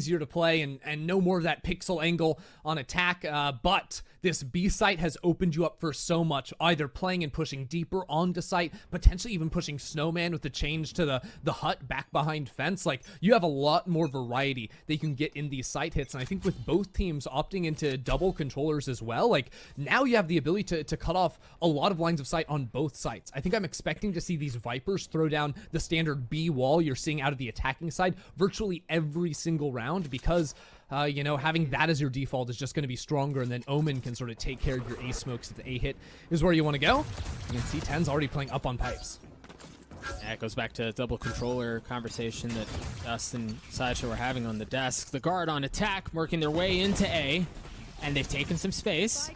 easier to play and no more of that pixel angle on attack. But this B site has opened you up for so much, either playing and pushing deeper onto site, potentially even pushing Snowman with the change to the hut back behind fence. Like, you have a lot more variety that you can get in these site hits. And I think with both teams opting into double controllers as well, like, now you have the ability to cut off a lot of lines of sight on both sides. I think I'm expecting to see these Vipers throw down the standard B wall you're seeing out of the attacking side virtually every single round, because you know, having that as your default is just going to be stronger, and then Omen can sort of take care of your A smokes if the A hit is where you want to go. You can see 10's already playing up on pipes. Yeah, it goes back to double controller conversation that Dust and Sideshow were having on the desk. The guard on attack, working their way into A, and they've taken some space.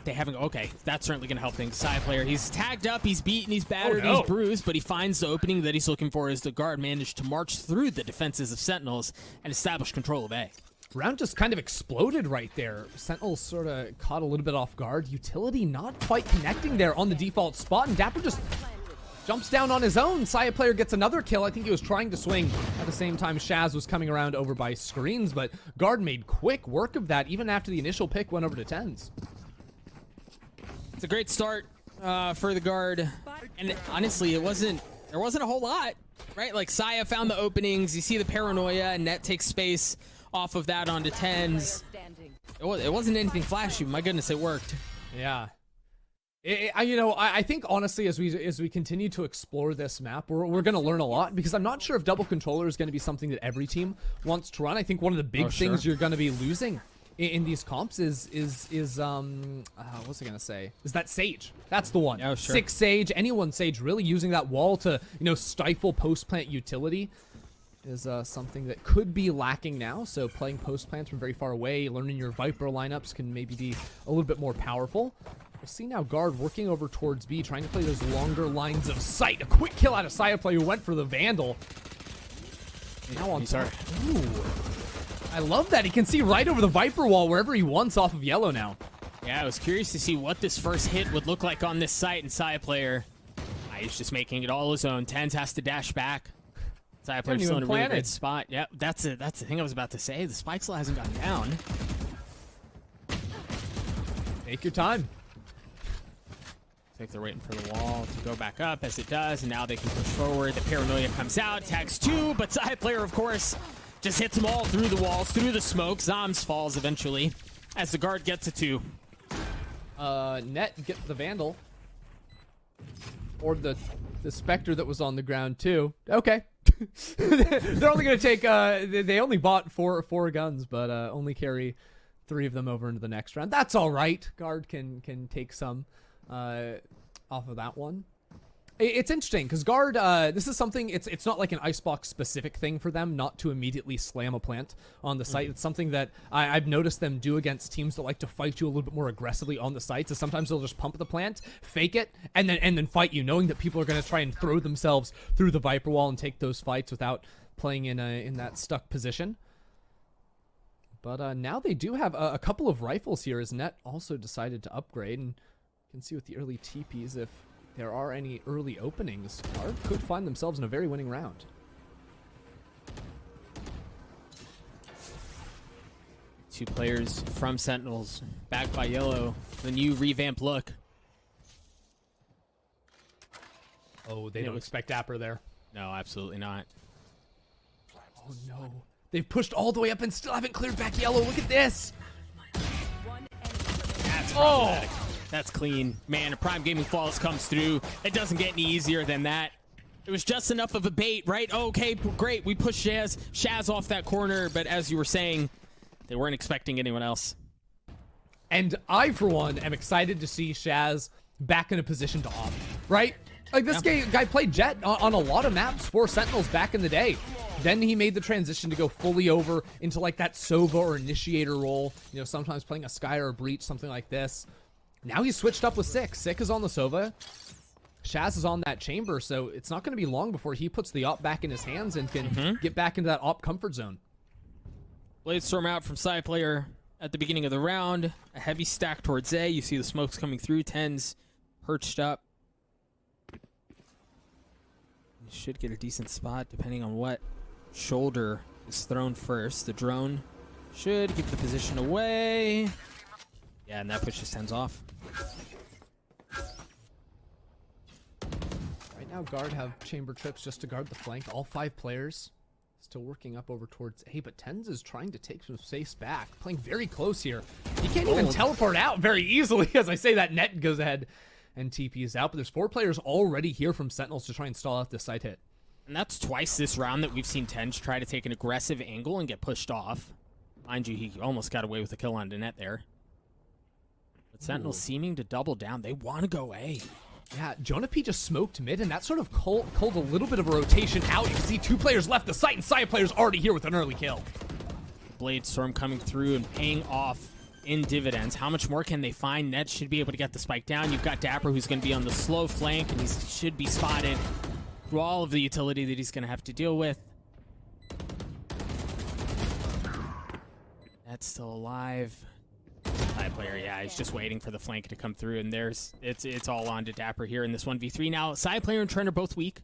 They haven't. Okay, that's certainly going to help things. Side player, he's tagged up, he's beaten, he's battered, he's bruised, but he finds the opening that he's looking for as the guard managed to march through the defenses of Sentinels and establish control of A. Round just kind of exploded right there. Sentinels sort of caught a little bit off guard. Utility not quite connecting there on the default spot, and Dapper just jumps down on his own. Saya player gets another kill. I think he was trying to swing at the same time Shaz was coming around over by screens, but guard made quick work of that even after the initial pick went over to 10's. It's a great start for the guard, and honestly, there wasn't a whole lot, right? Like, Saya found the openings, you see the paranoia, and Net takes space off of that onto 10's. It wasn't anything flashy, my goodness, it worked. Yeah. You know, I think honestly, as we continue to explore this map, we're going to learn a lot, because I'm not sure if double controller is going to be something that every team wants to run. I think one of the big things you're going to be losing in these comps is what's I gonna say? Is that Sage? That's the one. Oh, sure. 6 Sage, anyone Sage, really using that wall to, you know, stifle post plant utility is something that could be lacking now. So playing post plants from very far away, learning your Viper lineups can maybe be a little bit more powerful. We'll see now guard working over towards B, trying to play those longer lines of sight. A quick kill out of Saya player who went for the Vandal. Now on top. Ooh. I love that. He can see right over the Viper wall wherever he wants off of yellow now. Yeah, I was curious to see what this first hit would look like on this site, and Saya player, he's just making it all his own. 10's has to dash back. Saya player's still in a really good spot. Yeah, that's the thing I was about to say. The spike still hasn't gone down. Take your time. Looks like they're waiting for the wall to go back up, as it does, and now they can push forward. The paranoia comes out, tags 2, but Saya player, of course, just hits them all through the walls, through the smoke. Zoms falls eventually as the guard gets a 2. Net get the Vandal. Or the Spectre that was on the ground too. Okay. They're only going to take, they only bought four guns, but only carry 3 of them over into the next round. That's all right. Guard can take some off of that one. It's interesting because guard, this is something, it's not like an icebox specific thing for them not to immediately slam a plant on the site. It's something that I've noticed them do against teams that like to fight you a little bit more aggressively on the site. So sometimes they'll just pump the plant, fake it, and then fight you, knowing that people are going to try and throw themselves through the Viper wall and take those fights without playing in that stuck position. But now they do have a couple of rifles here, as Net also decided to upgrade, and you can see with the early TPs if there are any early openings, Guard could find themselves in a very winning round. Two players from Sentinels, backed by Yellow. The new revamped look. Oh, they don't expect Dapper there. No, absolutely not. Oh no. They've pushed all the way up and still haven't cleared back Yellow. Look at this. That's problematic. That's clean. Man, a Prime Gaming Flawless comes through. It doesn't get any easier than that. It was just enough of a bait, right? Okay, great. We pushed Shaz off that corner, but as you were saying, they weren't expecting anyone else. And I, for one, am excited to see Shaz back in a position to opt, right? Like, this guy played Jet on a lot of maps for Sentinels back in the day. Then he made the transition to go fully over into, like, that Sova or Initiator role. You know, sometimes playing a Sky or a Breach, something like this. Now he's switched up with Sick. Sick is on the Sova. Shaz is on that Chamber, so it's not going to be long before he puts the op back in his hands and can get back into that op comfort zone. Bladestorm out from side player at the beginning of the round. A heavy stack towards A. You see the smokes coming through. 10's perched up. You should get a decent spot depending on what shoulder is thrown first. The drone should keep the position away. Yeah, and that push just ends off. Right now, Guard have chamber trips just to guard the flank. All 5 players still working up over towards A, but Tens is trying to take some space back. Playing very close here. He can't even teleport out very easily. As I say, that net goes ahead and TPs out. But there's 4 players already here from Sentinels to try and stall out this side hit. And that's twice this round that we've seen Tens try to take an aggressive angle and get pushed off. Mind you, he almost got away with a kill on the net there. But Sentinels seeming to double down. They want to go A. Yeah, Jonah P just smoked mid, and that sort of called a little bit of a rotation out. You can see 2 players left the site, and Saya player's already here with an early kill. Blade Storm coming through and paying off in dividends. How much more can they find? Ned should be able to get the spike down. You've got Dapper, who's going to be on the slow flank, and he should be spotted through all of the utility that he's going to have to deal with. Ned's still alive. Side player, yeah, he's just waiting for the flank to come through, and it's all on to Dapper here in this 1v3. Now, side player and Trent are both weak,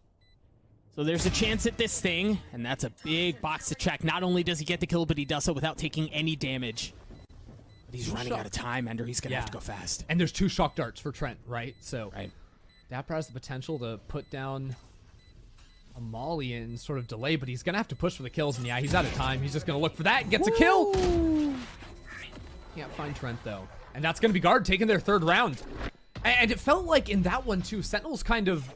so there's a chance at this thing, and that's a big box to check. Not only does he get the kill, but he does so without taking any damage. But he's running out of time, Ender. He's gonna have to go fast. And there's 2 shock darts for Trent, right? So right. Dapper has the potential to put down a molly and sort of delay, but he's gonna have to push for the kills, and yeah, he's out of time. He's just gonna look for that and gets a kill. Can't find Trent though, and that's gonna be Guard taking their 3rd round. And it felt like in that one too, Sentinels kind of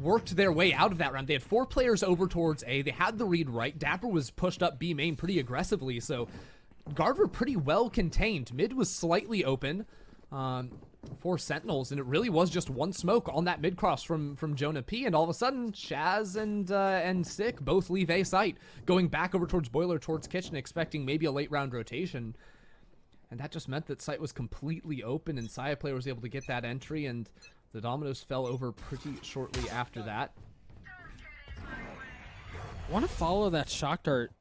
worked their way out of that round. They had 4 players over towards A. They had the read right. Dapper was pushed up B main pretty aggressively, so Guard were pretty well contained. Mid was slightly open for Sentinels, and it really was just 1 smoke on that mid cross from Jonah P. And all of a sudden, Shaz and Sick both leave A site, going back over towards Boiler, towards Kitchen, expecting maybe a late round rotation. And that just meant that site was completely open, and Saya player was able to get that entry, and the dominoes fell over pretty shortly after that. I want to follow that shock dart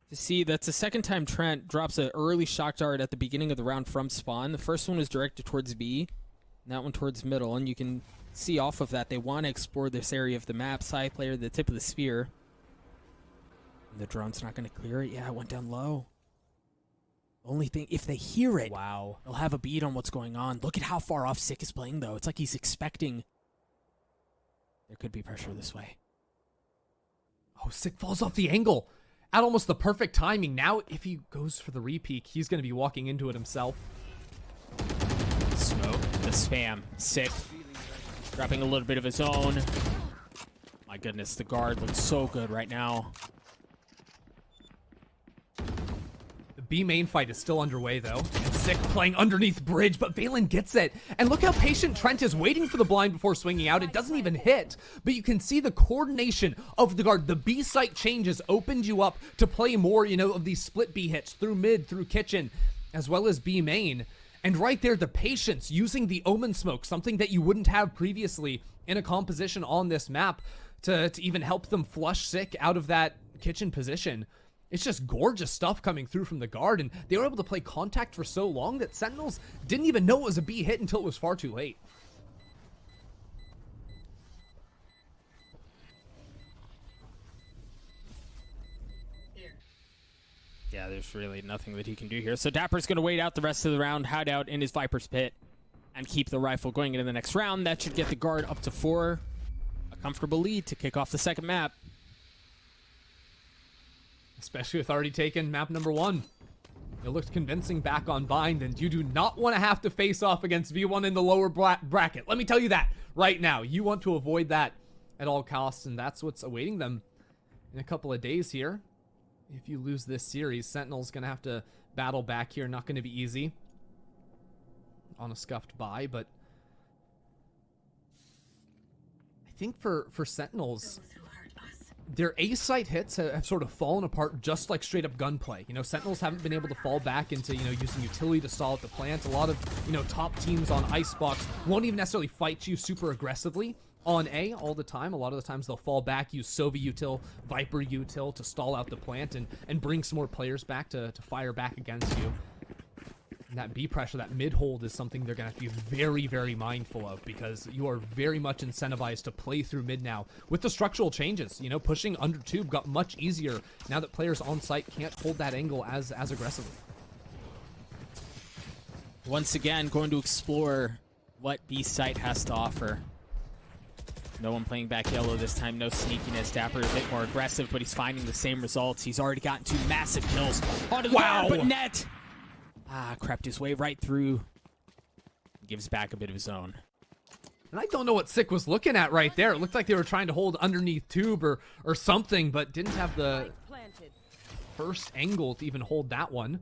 to see that's the 2nd time Trent drops an early shock dart at the beginning of the round from spawn. The first one was directed towards B, and that one towards middle, and you can see off of that they want to explore this area of the map. Saya player, the tip of the spear. And the drone's not going to clear it. Yeah, it went down low. Only thing, if they hear it, wow, they'll have a beat on what's going on. Look at how far off Sick is playing, though. It's like he's expecting there could be pressure this way. Oh, Sick falls off the angle at almost the perfect timing. Now, if he goes for the repeak, he's going to be walking into it himself. Smoke, the spam. Sick, dropping a little bit of his own. My goodness, the Guard looks so good right now. B main fight is still underway though, and Sick playing underneath bridge, but Valen gets it. And look how patient Trent is, waiting for the blind before swinging out. It doesn't even hit, but you can see the coordination of the Guard. The B site changes opened you up to play more, you know, of these split B hits through mid, through kitchen, as well as B main. And right there, the patience using the Omen smoke, something that you wouldn't have previously in a composition on this map, to even help them flush Sick out of that kitchen position. It's just gorgeous stuff coming through from the Guard, and they were able to play contact for so long that Sentinels didn't even know it was a B hit until it was far too late. Yeah, there's really nothing that he can do here. So Dapper's going to wait out the rest of the round, hide out in his Viper's pit, and keep the rifle going into the next round. That should get the Guard up to 4. A comfortable lead to kick off the 2nd map. Especially with already taken map number 1. It looked convincing back on Bind, and you do not want to have to face off against V1 in the lower bracket. Let me tell you that right now. You want to avoid that at all costs, and that's what's awaiting them in a couple of days here. If you lose this series, Sentinel's going to have to battle back here. Not going to be easy on a scuffed bye, but I think for Sentinels, their A site hits have sort of fallen apart, just like straight up gunplay. You know, Sentinels haven't been able to fall back into, you know, using utility to stall at the plant. A lot of, you know, top teams on Icebox won't even necessarily fight you super aggressively on A all the time. A lot of the times they'll fall back, use Sova util, Viper util to stall out the plant and bring some more players back to fire back against you. And that B pressure, that mid hold is something they're going to have to be very, very mindful of, because you are very much incentivized to play through mid now. With the structural changes, you know, pushing under tube got much easier now that players on site can't hold that angle as aggressively. Once again, going to explore what B site has to offer. No one playing back yellow this time, no sneakiness. Dapper a bit more aggressive, but he's finding the same results. He's already gotten 2 massive kills onto the guard, but Net crept his way right through. Gives back a bit of his own. And I don't know what Sick was looking at right there. It looked like they were trying to hold underneath tube or something, but didn't have the first angle to even hold that one.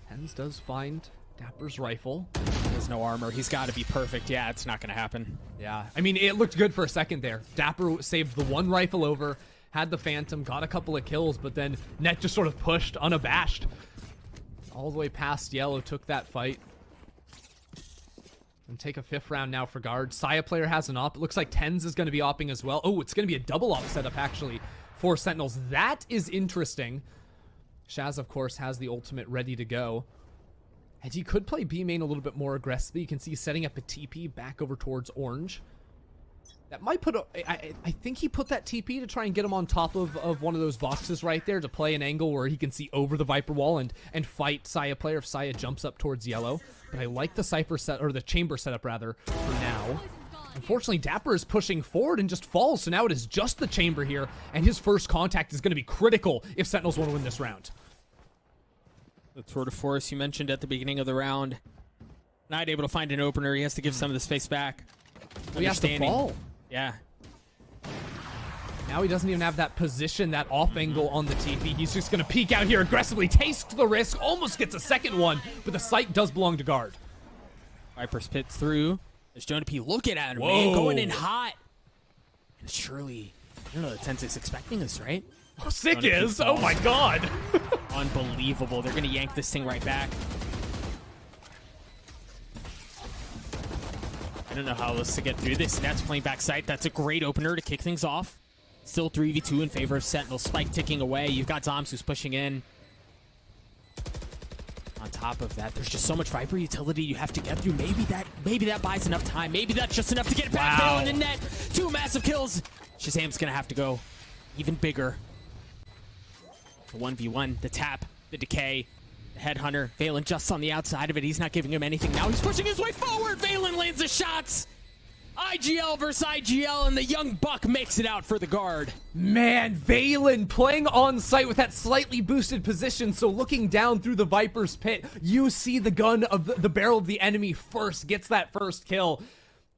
Hens does find Dapper's rifle. There's no armor. He's got to be perfect. Yeah, it's not going to happen. Yeah, I mean, it looked good for a second there. Dapper saved the one rifle over, had the Phantom, got a couple of kills, but then Net just sort of pushed unabashed. All the way past yellow, took that fight. And take a 5th round now for guard. Saya player has an op. It looks like Tens is going to be opping as well. Oh, it's going to be a double op setup, actually, for Sentinels. That is interesting. Shaz, of course, has the ultimate ready to go. And he could play B main a little bit more aggressively. You can see he's setting up a TP back over towards orange. That might put I think he put that TP to try and get him on top of one of those boxes right there to play an angle where he can see over the Viper wall and fight Saya player if Saya jumps up towards yellow. But I like the Cypher set, or the chamber setup rather, for now. Unfortunately, Dapper is pushing forward and just falls, so now it is just the chamber here, and his first contact is going to be critical if Sentinels want to win this round. The tour de force you mentioned at the beginning of the round. Not able to find an opener. He has to give some of the space back. Well, he has to fall. Yeah. Now he doesn't even have that position, that off angle on the TP. He's just going to peek out here aggressively, tastes the risk, almost gets a second one, but the site does belong to guard. Viper spits through. There's Jonah P looking at him, man, going in hot. And surely, I don't know, the Tensei's expecting this, right? Oh, Sick is. Oh my god. Unbelievable. They're going to yank this thing right back. I don't know how else to get through this. Net's playing backside. That's a great opener to kick things off. Still 3v2 in favor of Sentinel. Spike ticking away. You've got Zoms who's pushing in. On top of that, there's just so much Viper utility you have to get through. Maybe that buys enough time. Maybe that's just enough to get it back. Wow. Valen and Net. 2 massive kills. Shazam's going to have to go even bigger. The 1v1, the tap, the decay. Headhunter, Valen just on the outside of it. He's not giving him anything. Now he's pushing his way forward. Valen lands the shots. IGL versus IGL, and the young buck makes it out for the guard. Man, Valen playing on site with that slightly boosted position. So looking down through the Viper's pit, you see the gun of the barrel of the enemy first, gets that first kill.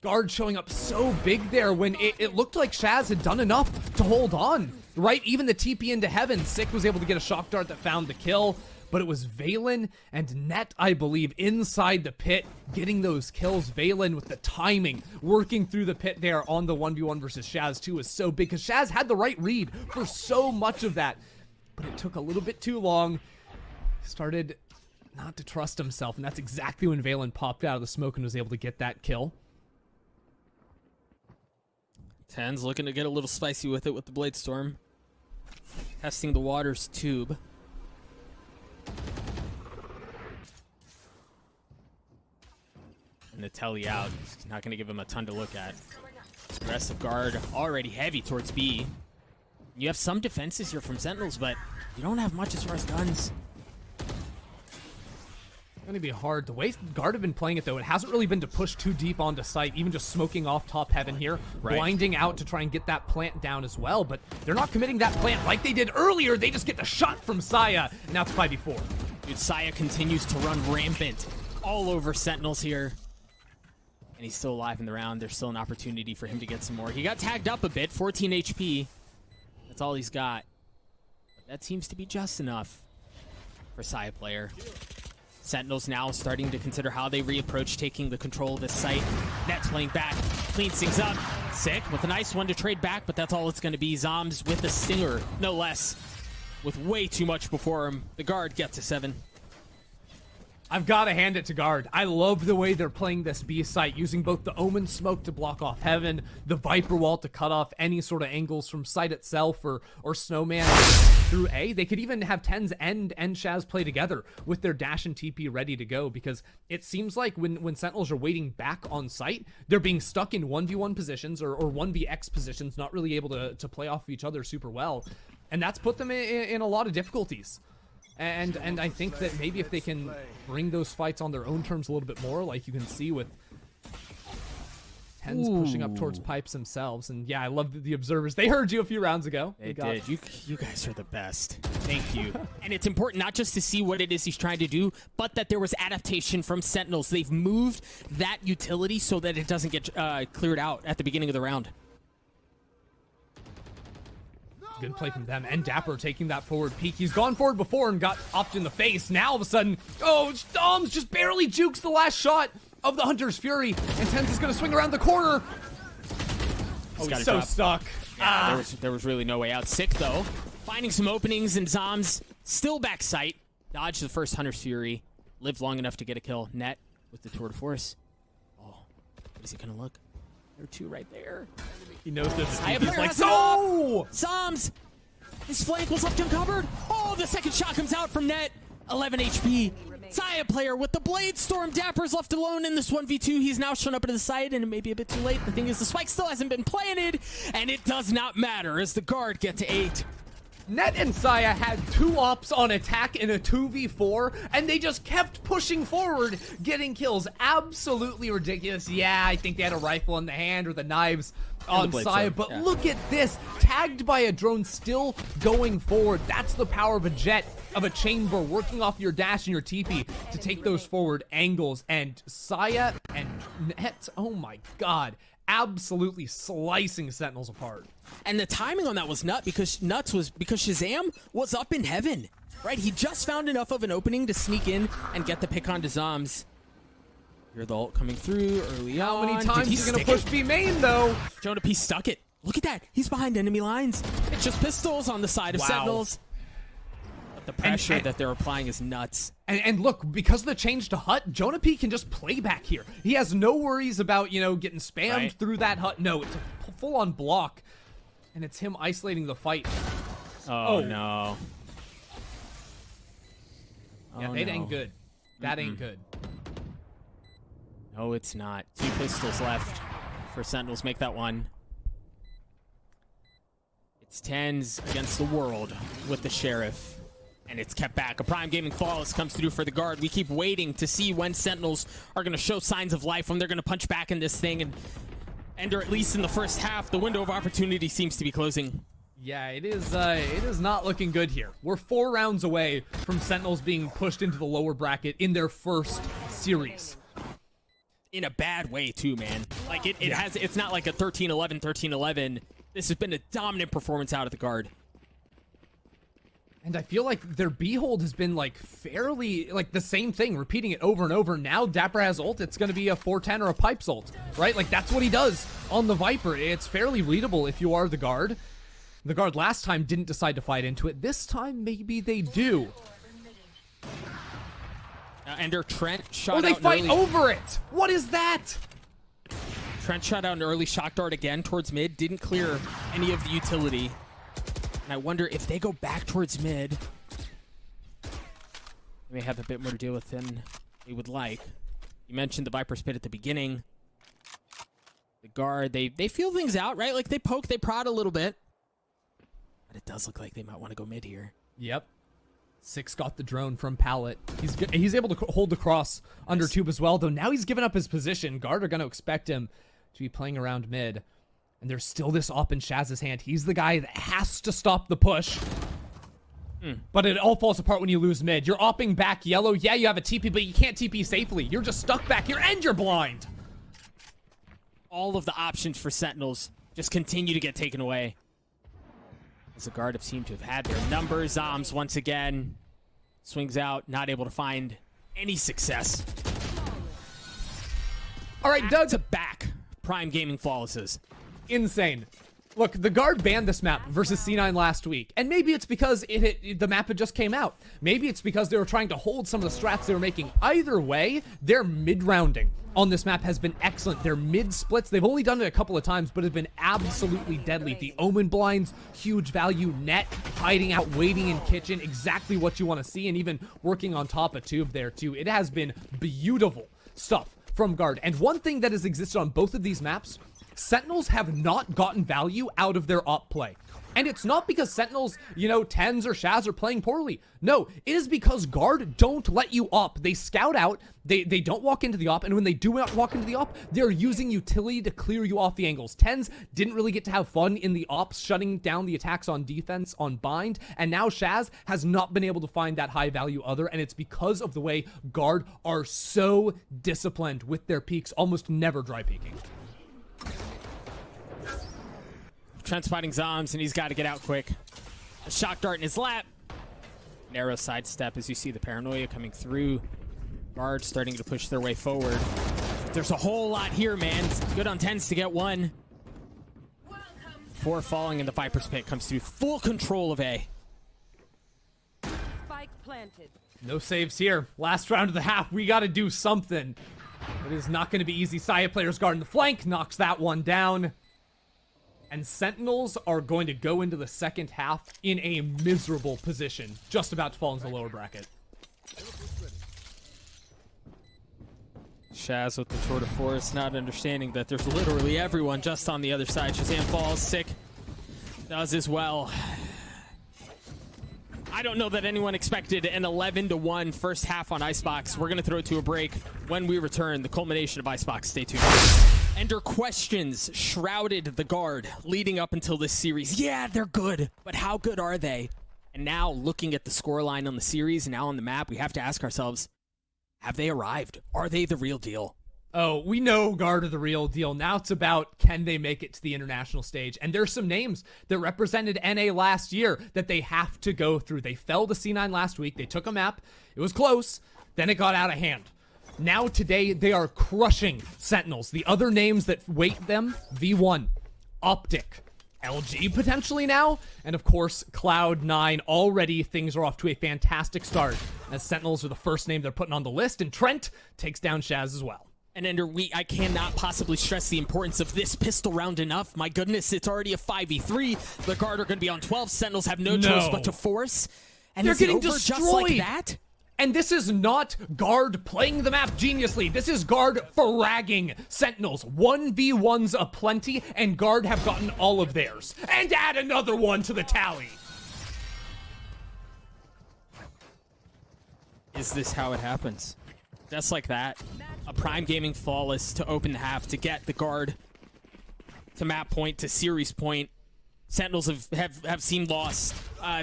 Guard showing up so big there when it looked like Shaz had done enough to hold on, right? Even the TP into heaven, Sick was able to get a shock dart that found the kill. But it was Valen and Net, I believe, inside the pit, getting those kills. Valen with the timing, working through the pit there on the 1v1 versus Shaz too is so big, because Shaz had the right read for so much of that. But it took a little bit too long. Started not to trust himself, and that's exactly when Valen popped out of the smoke and was able to get that kill. Tens looking to get a little spicy with it with the Blade Storm. Testing the Waters tube. And the telly out. He's not going to give him a ton to look at. Aggressive guard already heavy towards B. You have some defenses here from Sentinels, but you don't have much as far as guns. It's going to be hard. The way guard have been playing it, though, it hasn't really been to push too deep onto site, even just smoking off top heaven here, right. Blinding out to try and get that plant down as well, but they're not committing that plant like they did earlier. They just get the shot from Saya, and now it's 5v4. Dude, Saya continues to run rampant all over Sentinels here. And he's still alive in the round. There's still an opportunity for him to get some more. He got tagged up a bit, 14 HP. That's all he's got. But that seems to be just enough for Saya player. Sentinels now starting to consider how they reapproach taking the control of this site. Net's playing back, cleans things up. Sick with a nice one to trade back, but that's all it's going to be. Zoms with the stinger, no less. With way too much before him. The guard gets to 7. I've got to hand it to Guard. I love the way they're playing this B site, using both the Omen smoke to block off Heaven, the Viper wall to cut off any sort of angles from site itself or Snowman through A. They could even have Tens and Shaz play together with their dash and TP ready to go, because it seems like when Sentinels are waiting back on site, they're being stuck in 1v1 positions or 1vx positions, not really able to play off of each other super well. And that's put them in a lot of difficulties. And I think that maybe if they can bring those fights on their own terms a little bit more, like you can see with Tens pushing up towards pipes themselves. And yeah, I love the observers. They heard you a few rounds ago. They did. You guys are the best. Thank you. And it's important not just to see what it is he's trying to do, but that there was adaptation from Sentinels. They've moved that utility so that it doesn't get cleared out at the beginning of the round. Good play from them, and Dapper taking that forward peek. He's gone forward before and got upped in the face. Now all of a sudden, oh, Doms just barely jukes the last shot of the Hunter's Fury, and Tens is going to swing around the corner. Oh, he's so stuck. Yeah, there was really no way out. Sick, though. Finding some openings, and Zoms still back sight. Dodge the first Hunter's Fury. Lived long enough to get a kill. Net with the Tour de Force. Oh, what is he going to look? There are two right there. He knows there's a He's like, no! Zoms! His flank was left uncovered. Oh, the second shot comes out from Net. 11 HP. Saya player with the Blade Storm. Dapper's left alone in this 1v2. He's now shown up into the side, and it may be a bit too late. The thing is, the spike still hasn't been planted, and it does not matter as the Guard get to 8. Net and Saya had 2 ops on attack in a 2v4, and they just kept pushing forward, getting kills. Absolutely ridiculous. Yeah, I think they had a rifle in the hand or the knives on Saya, but look at this. Tagged by a drone, still going forward. That's the power of a jet, of a chamber, working off your dash and your TP to take those forward angles. And Saya and Net, oh my god, absolutely slicing Sentinels apart. And the timing on that was nuts because Shazam was up in heaven, right? He just found enough of an opening to sneak in and get the pick onto Zoms. Hear the ult coming through early on. How many times is he gonna push B main though? Jonah P stuck it. Look at that. He's behind enemy lines. It's just pistols on the side of Sentinels. But the pressure that they're applying is nuts. And look, because of the change to hut, Jonah P can just play back here. He has no worries about, you know, getting spammed through that hut. No, it's a full-on block. And it's him isolating the fight. Oh no. Yeah, that ain't good. That ain't good. No, it's not. 2 pistols left for Sentinels. Make that one. It's Tens against the world with the Sheriff. And it's kept back. A Prime Gaming Flawless comes through for the Guard. We keep waiting to see when Sentinels are going to show signs of life, when they're going to punch back in this thing. And or at least in the first half, the window of opportunity seems to be closing. Yeah, it is not looking good here. We're 4 rounds away from Sentinels being pushed into the lower bracket in their first series. In a bad way, too, man. Like, it's not like a 13-11, 13-11. This has been a dominant performance out of the Guard. And I feel like their B-hold has been, like, fairly, like, the same thing, repeating it over and over. Now Dapper has ult, it's going to be a 410 or a Pipes ult, right? Like, that's what he does on the Viper. It's fairly readable if you are the Guard. The Guard last time didn't decide to fight into it. This time, maybe they do. And their Trent shot out. Or they fight over it! What is that? Trent shot out an early shock dart again towards mid. Didn't clear any of the utility. And I wonder if they go back towards mid, they may have a bit more to deal with than they would like. You mentioned the Viper Spit at the beginning. The Guard, they feel things out, right? Like they poke, they prod a little bit. But it does look like they might want to go mid here. Yep. 6 got the drone from Pallet. He's able to hold the cross under tube as well, though now he's given up his position. Guard are going to expect him to be playing around mid. And there's still this op in Shaz's hand. He's the guy that has to stop the push. But it all falls apart when you lose mid. You're opping back yellow. Yeah, you have a TP, but you can't TP safely. You're just stuck back here, and you're blind. All of the options for Sentinels just continue to get taken away. As the Guard have seemed to have had their number. Zoms once again swings out, not able to find any success. All right, Doug. To back Prime Gaming Flawlesses. Insane. Look, the guard banned this map versus C9 last week, and maybe it's because the map had just came out. Maybe it's because they were trying to hold some of the strats they were making. Either way, their mid-rounding on this map has been excellent. Their mid-splits, they've only done it a couple of times, but have been absolutely deadly. The Omen blinds, huge value, net, hiding out, waiting in kitchen, exactly what you want to see, and even working on top of tube there too. It has been beautiful stuff from guard. And one thing that has existed on both of these maps, Sentinels have not gotten value out of their op play. And it's not because Sentinels, you know, Tens or Shaz are playing poorly. No, it is because guard don't let you op. They scout out, they don't walk into the op, and when they do walk into the op, they're using utility to clear you off the angles. Tens didn't really get to have fun in the ops, shutting down the attacks on defense, on bind, and now Shaz has not been able to find that high value other, and it's because of the way guard are so disciplined with their peaks, almost never dry peaking. Trent spotting Zombs, and he's got to get out quick. A shock dart in his lap. Narrow sidestep as you see the paranoia coming through. Guards starting to push their way forward. There's a whole lot here, man. It's good on Tens to get one. Before falling in the Viper's pit comes through. Full control of A. Spike planted. No saves here. Last round of the half, we got to do something. It is not going to be easy. Saya players guarding the flank, knocks that one down. And Sentinels are going to go into the second half in a miserable position, just about to fall into the lower bracket. Shaz with the tour de force, not understanding that there's literally everyone just on the other side. Shazam falls, sick. Does as well. I don't know that anyone expected an 11-1 first half on Icebox. We're going to throw it to a break. When we return, the culmination of Icebox. Stay tuned. Ender questions shrouded the guard leading up until this series. Yeah, they're good, but how good are they? And now, looking at the scoreline on the series, now on the map, we have to ask ourselves, have they arrived? Are they the real deal? Oh, we know guard are the real deal. Now it's about, can they make it to the international stage? And there's some names that represented NA last year that they have to go through. They fell to C9 last week. They took a map. It was close. Then it got out of hand. Now today, they are crushing Sentinels. The other names that wait them, V1, Optic, LG potentially now, and of course, Cloud9. Already, things are off to a fantastic start, as Sentinels are the first name they're putting on the list, and Trent takes down Shaz as well. And Ender, I cannot possibly stress the importance of this pistol round enough. My goodness, it's already a 5v3. The guard are going to be on 12. Sentinels have no choice but to force. And they're getting destroyed. Just like that? And this is not guard playing the map geniusly. This is guard fragging Sentinels. 1v1s aplenty, and guard have gotten all of theirs. And add another one to the tally. Is this how it happens? Just like that. A Prime Gaming flawless to open the half, to get the guard to map point, to series point. Sentinels have seen loss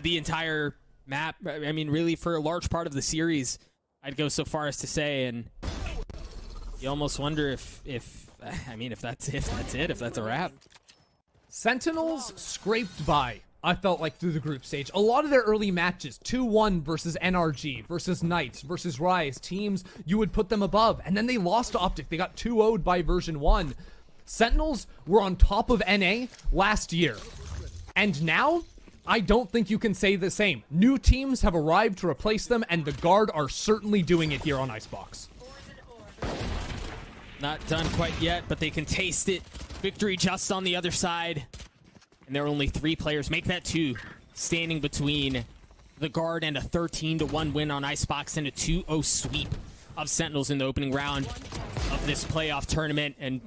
the entire map. I mean, really, for a large part of the series, I'd go so far as to say, and you almost wonder if that's a wrap. Sentinels scraped by, I felt like, through the group stage. A lot of their early matches, 2-1 versus NRG, versus Knights, versus Rise, teams you would put them above. And then they lost to Optic. They got 2-0'd by version 1. Sentinels were on top of NA last year. And now, I don't think you can say the same. New teams have arrived to replace them, and the guard are certainly doing it here on Icebox. Not done quite yet, but they can taste it. Victory just on the other side. And there are only 3 players, make that 2, standing between the guard and a 13-1 win on Icebox and a 2-0 sweep of Sentinels in the opening round of this playoff tournament. And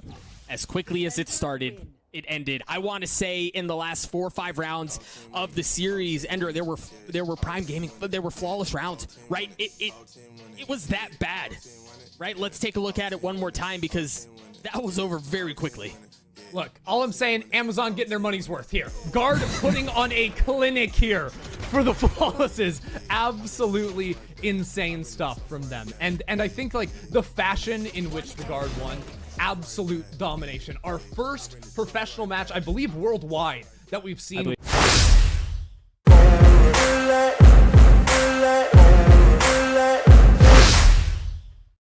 as quickly as it started, it ended. I want to say in the last 4 or 5 rounds of the series, Ender, there were Prime Gaming, but there were flawless rounds, right? It was that bad, right? Let's take a look at it one more time, because that was over very quickly. Look, all I'm saying, Amazon getting their money's worth here. Guard putting on a clinic here for the flawlesses. Absolutely insane stuff from them. And I think, like, the fashion in which the guard won, absolute domination. Our first professional match, I believe, worldwide that we've seen.